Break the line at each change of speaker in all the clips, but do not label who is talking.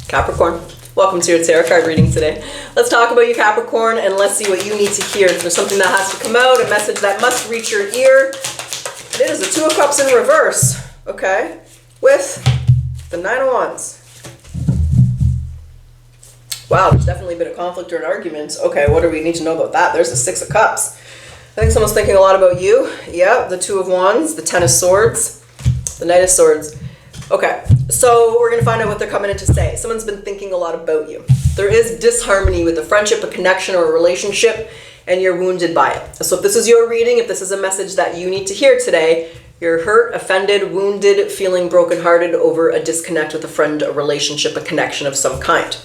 Capricorn, welcome to your tarot card reading today. Let's talk about you, Capricorn, and let's see what you need to hear. If there's something that has to come out, a message that must reach your ear. It is the Two of Cups in reverse, okay, with the Nine of Wands. Wow, there's definitely been a conflict or an argument. Okay, what do we need to know about that? There's the Six of Cups. I think someone's thinking a lot about you. Yeah, the Two of Wands, the Ten of Swords, the Knight of Swords. Okay, so we're going to find out what they're coming in to say. Someone's been thinking a lot about you. There is disharmony with a friendship, a connection, or a relationship, and you're wounded by it. So if this is your reading, if this is a message that you need to hear today, you're hurt, offended, wounded, feeling brokenhearted over a disconnect with a friend, a relationship, a connection of some kind.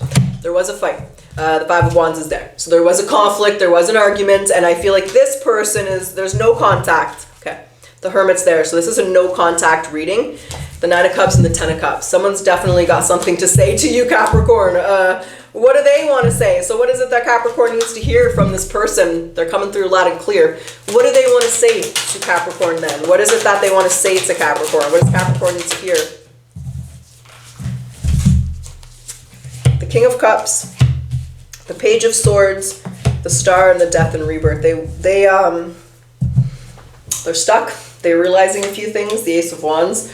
There was a fight. The Five of Wands is there. So there was a conflict, there was an argument, and I feel like this person there's no contact. Okay, the Hermit's there. So this is a no contact reading. The Nine of Cups and the Ten of Cups. Someone's definitely got something to say to you, Capricorn. What do they want to say? So what is it that Capricorn needs to hear from this person? They're coming through loud and clear. What do they want to say to Capricorn then? What is it that they want to say to Capricorn? What does Capricorn need to hear? The King of Cups, the Page of Swords, the Star, and the Death and Rebirth. They're stuck. They're realizing a few things. The Ace of Wands.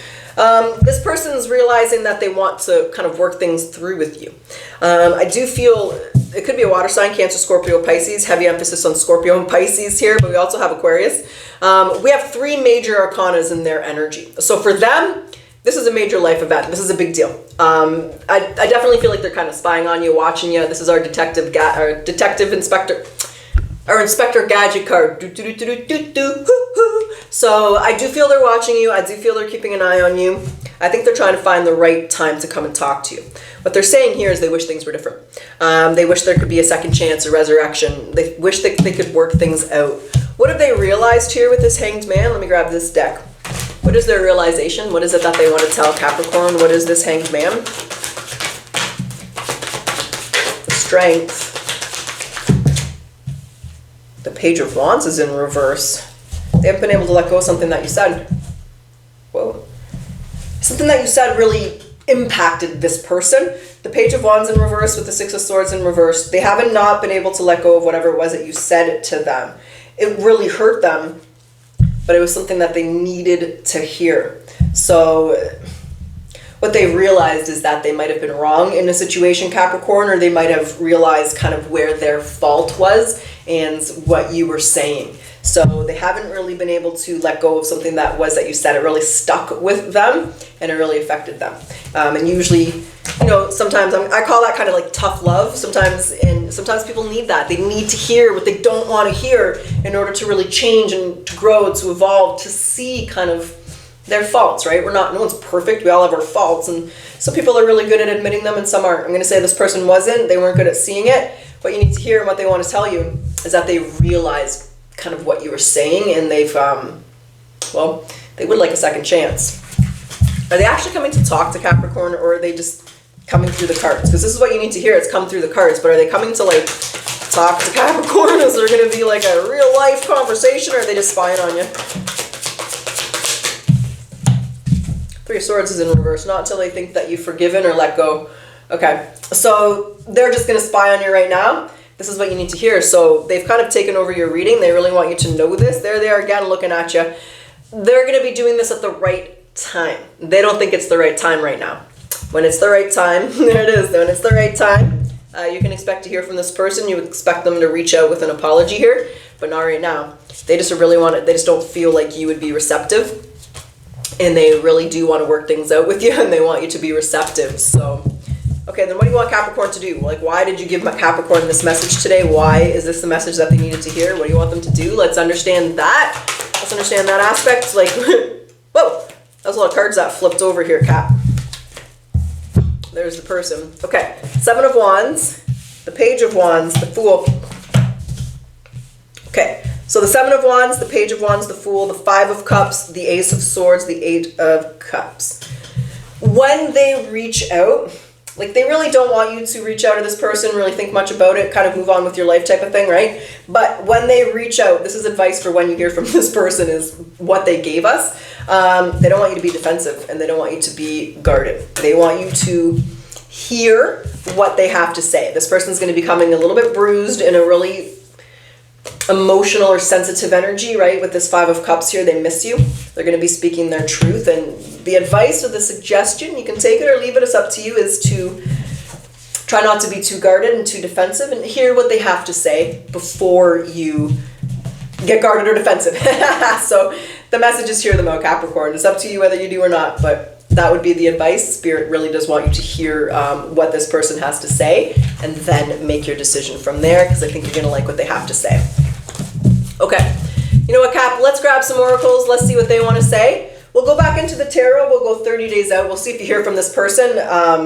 This person's realizing that they want to kind of work things through with you. I do feel it could be a water sign, Cancer, Scorpio, Pisces. Heavy emphasis on Scorpio and Pisces here, but we also have Aquarius. We have three major arcanas in their energy. So for them, this is a major life event. This is a big deal. I definitely feel like they're kind of spying on you, watching you. This is our Inspector Gadget card. So I do feel they're watching you. I do feel they're keeping an eye on you. I think they're trying to find the right time to come and talk to you. What they're saying here is they wish things were different. They wish there could be a second chance, a resurrection. They wish they could work things out. What have they realized here with this Hanged Man? Let me grab this deck. What is their realization? What is it that they want to tell Capricorn? What is this Hanged Man? The Strength. The Page of Wands is in reverse. They haven't been able to let go of something that you said. Whoa. Something that you said really impacted this person. The Page of Wands in reverse with the Six of Swords in reverse. They haven't not been able to let go of whatever it was that you said to them. It really hurt them, but it was something that they needed to hear. So what they realized is that they might have been wrong in a situation, Capricorn, or they might have realized kind of where their fault was and what you were saying. So they haven't really been able to let go of something that you said. It really stuck with them and it really affected them. And usually, sometimes I call that kind of like tough love sometimes, and sometimes people need that. They need to hear what they don't want to hear in order to really change and to grow, to evolve, to see kind of their faults, right? No one's perfect. We all have our faults, and some people are really good at admitting them and some aren't. I'm going to say this person they weren't good at seeing it. What you need to hear and what they want to tell you is that they realized kind of what you were saying, and they would like a second chance. Are they actually coming to talk to Capricorn, or are they just coming through the cards? Because this is what you need to hear. It's come through the cards, but are they coming to like talk to Capricorn? Is there going to be like a real life conversation, or are they just spying on you? Three of Swords is in reverse. Not until they think that you've forgiven or let go. Okay, so they're just going to spy on you right now. This is what you need to hear. So they've kind of taken over your reading. They really want you to know this. There they are again looking at you. They're going to be doing this at the right time. They don't think it's the right time right now. When it's the right time, there it is. When it's the right time, you can expect to hear from this person. You expect them to reach out with an apology here, but not right now. They just really want it. They just don't feel like you would be receptive. And they really do want to work things out with you, and they want you to be receptive. So okay, then what do you want Capricorn to do? Like, why did you give Capricorn this message today? Why is this the message that they needed to hear? What do you want them to do? Let's understand that. Let's understand that aspect. Like, whoa, that was a lot of cards that flipped over here, Cap. There's the person. Okay, Seven of Wands, the Page of Wands, the Fool. Okay, so the Seven of Wands, the Page of Wands, the Fool, the Five of Cups, the Ace of Swords, the Eight of Cups. When they reach out, like, they really don't want you to reach out to this person, really think much about it, kind of move on with your life type of thing, right? But when they reach out, this is advice for when you hear from this person, is what they gave us. They don't want you to be defensive, and they don't want you to be guarded. They want you to hear what they have to say. This person's going to be coming a little bit bruised in a really emotional or sensitive energy, right? With this Five of Cups here, they miss you. They're going to be speaking their truth. And the advice or the suggestion, you can take it or leave it, it's up to you, is to try not to be too guarded and too defensive and hear what they have to say before you get guarded or defensive. So the message is hear them out, Capricorn. It's up to you whether you do or not, but that would be the advice. Spirit really does want you to hear what this person has to say and then make your decision from there, because I think you're going to like what they have to say. Okay. You know what, Cap? Let's grab some oracles. Let's see what they want to say. We'll go back into the tarot. We'll go 30 days out. We'll see if you hear from this person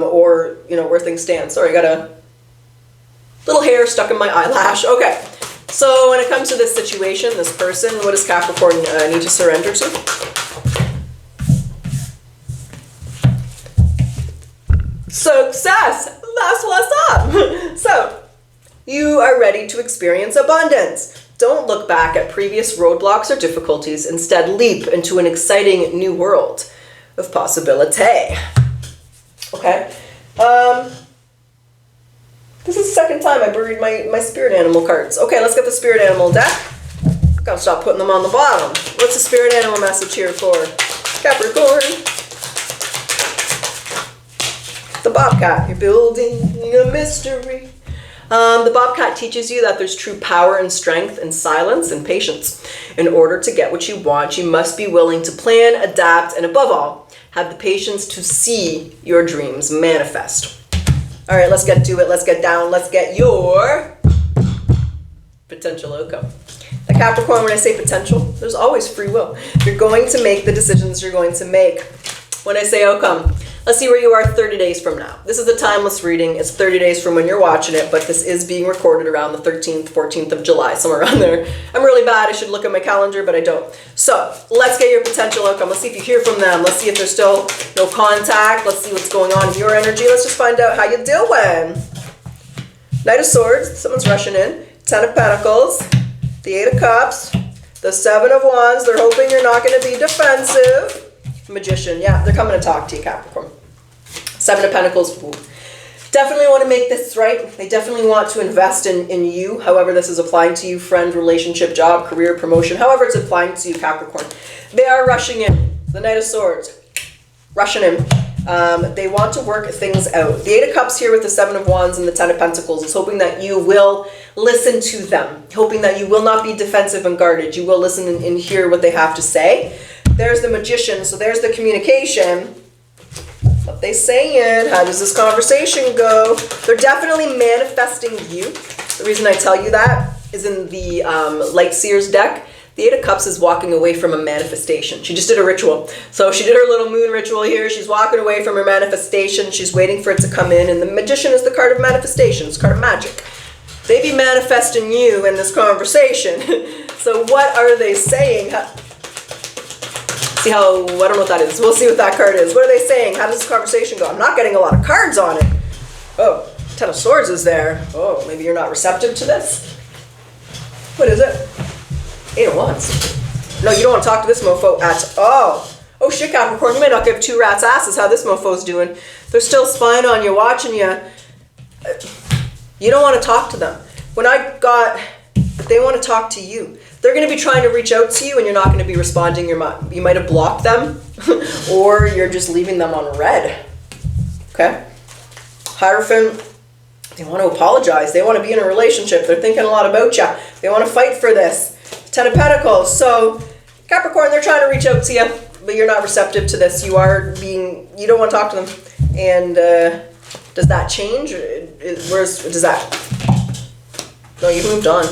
or, you know, where things stand. Sorry, I got a little hair stuck in my eyelash. Okay. So when it comes to this situation, this person, what does Capricorn need to surrender to? Success! That's what's up! So, you are ready to experience abundance. Don't look back at previous roadblocks or difficulties. Instead, leap into an exciting new world of possibility. Okay. This is the second time I buried my spirit animal cards. Okay, let's get the spirit animal deck. Gotta stop putting them on the bottom. What's the spirit animal message here for Capricorn? The Bobcat. You're building a mystery. The Bobcat teaches you that there's true power and strength in silence and patience. In order to get what you want, you must be willing to plan, adapt, and above all, have the patience to see your dreams manifest. All right, let's get to it. Let's get down. Let's get your potential outcome. The Capricorn, when I say potential, there's always free will. You're going to make the decisions you're going to make. When I say outcome, let's see where you are 30 days from now. This is a timeless reading. It's 30 days from when you're watching it, but this is being recorded around the 13th, 14th of July, somewhere around there. I'm really bad. I should look at my calendar, but I don't. So let's get your potential outcome. Let's see if you hear from them. Let's see if there's still no contact. Let's see what's going on in your energy. Let's just find out how you're doing. Knight of Swords. Someone's rushing in. 10 of Pentacles. The 8 of Cups. The 7 of Wands. They're hoping you're not going to be defensive. Magician, yeah, they're coming to talk to you, Capricorn. 7 of Pentacles, ooh. Definitely want to make this right. They definitely want to invest in you, however this is applying to you, friend, relationship, job, career, promotion, however it's applying to you, Capricorn. They are rushing in. The Knight of Swords, rushing in. They want to work things out. The 8 of Cups here with the 7 of Wands and the 10 of Pentacles is hoping that you will listen to them, hoping that you will not be defensive and guarded. You will listen and hear what they have to say. There's the Magician, so there's the communication. What they saying? How does this conversation go? They're definitely manifesting you. The reason I tell you that is in the Light Seers deck. The 8 of Cups is walking away from a manifestation. She just did a ritual. So she did her little moon ritual here. She's walking away from her manifestation. She's waiting for it to come in. And the Magician is the card of manifestation. It's a card of magic. They be manifesting you in this conversation. So what are they saying? See how, I don't know what that is. We'll see what that card is. What are they saying? How does this conversation go? I'm not getting a lot of cards on it. Oh, 10 of Swords is there. Oh, maybe you're not receptive to this. What is it? 8 of Wands. No, you don't want to talk to this mofo at all. Oh shit, Capricorn, you may not give 2 rats asses how this mofo's doing. They're still spying on you, watching you. You don't want to talk to them. When I got, they want to talk to you. They're going to be trying to reach out to you and you're not going to be responding. You might have blocked them or you're just leaving them on red. Okay? Hierophant, they want to apologize. They want to be in a relationship. They're thinking a lot about you. They want to fight for this. 10 of Pentacles. So Capricorn, they're trying to reach out to you, but you're not receptive to this. You don't want to talk to them. And does that change? Does that? No, you've moved on.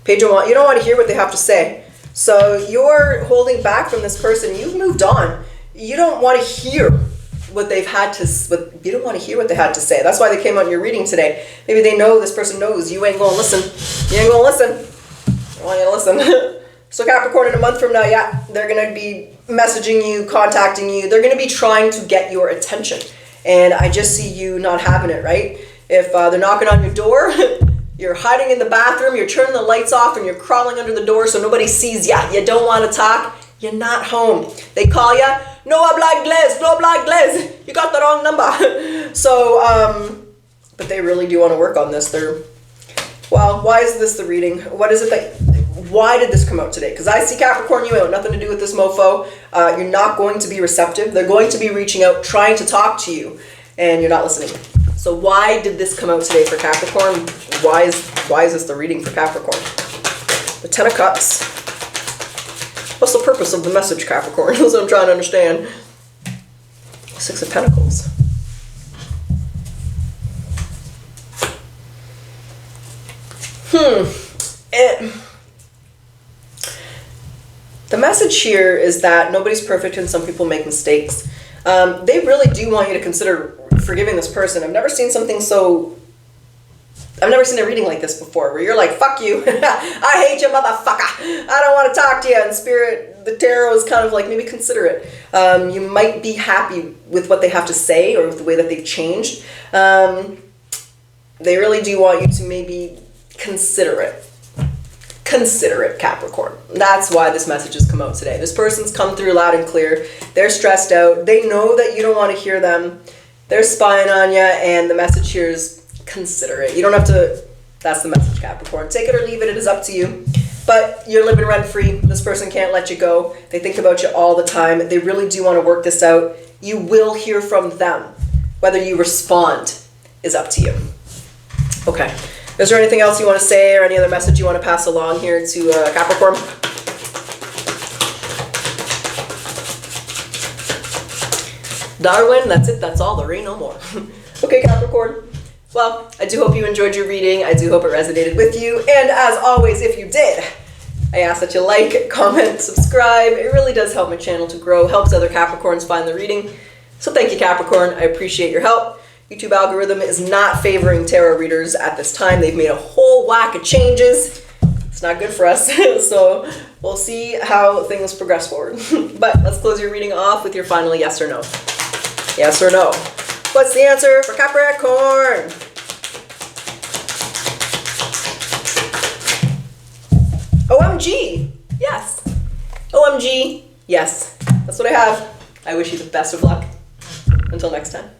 Page of Wands, you don't want to hear what they have to say. So you're holding back from this person. You've moved on. You don't want to hear what they've had to. You don't want to hear what they had to say. That's why they came on your reading today. Maybe they know, this person knows you ain't going to listen. You ain't going to listen. I want you to listen. So Capricorn, in a month from now, yeah, they're going to be messaging you, contacting you. They're going to be trying to get your attention. And I just see you not having it, right? If they're knocking on your door. You're hiding in the bathroom, you're turning the lights off, and you're crawling under the door so nobody sees you. You don't want to talk, you're not home. They call you, no habla inglés, no habla inglés. You got the wrong number. So, but they really do want to work on this. Well, why is this the reading? What is it why did this come out today? Because I see Capricorn, you have nothing to do with this mofo. You're not going to be receptive. They're going to be reaching out, trying to talk to you, and you're not listening. So why did this come out today for Capricorn? Why is this the reading for Capricorn? The Ten of Cups. What's the purpose of the message, Capricorn? That's what I'm trying to understand. Six of Pentacles. The message here is that nobody's perfect and some people make mistakes. They really do want you to consider forgiving this person. I've never seen a reading like this before, where you're like, fuck you, I hate you, motherfucker, I don't want to talk to you. In spirit, the tarot is kind of like, maybe consider it. You might be happy with what they have to say or with the way that they've changed. They really do want you to maybe consider it. Consider it, Capricorn. That's why this message has come out today. This person's come through loud and clear. They're stressed out. They know that you don't want to hear them. They're spying on you, and the message here is consider it. You don't have to, that's the message, Capricorn. Take it or leave it, it is up to you. But you're living rent-free. This person can't let you go. They think about you all the time. They really do want to work this out. You will hear from them. Whether you respond is up to you. Okay. Is there anything else you want to say or any other message you want to pass along here to Capricorn? Darwin, that's it. That's all. There ain't no more. Okay, Capricorn. Well, I do hope you enjoyed your reading. I do hope it resonated with you. And as always, if you did, I ask that you like, comment, subscribe. It really does help my channel to grow, helps other Capricorns find the reading. So thank you, Capricorn. I appreciate your help. YouTube algorithm is not favoring tarot readers at this time. They've made a whole whack of changes. It's not good for us. So we'll see how things progress forward. But let's close your reading off with your final yes or no. Yes or no. What's the answer for Capricorn? OMG. Yes. OMG. Yes. That's what I have. I wish you the best of luck. Until next time.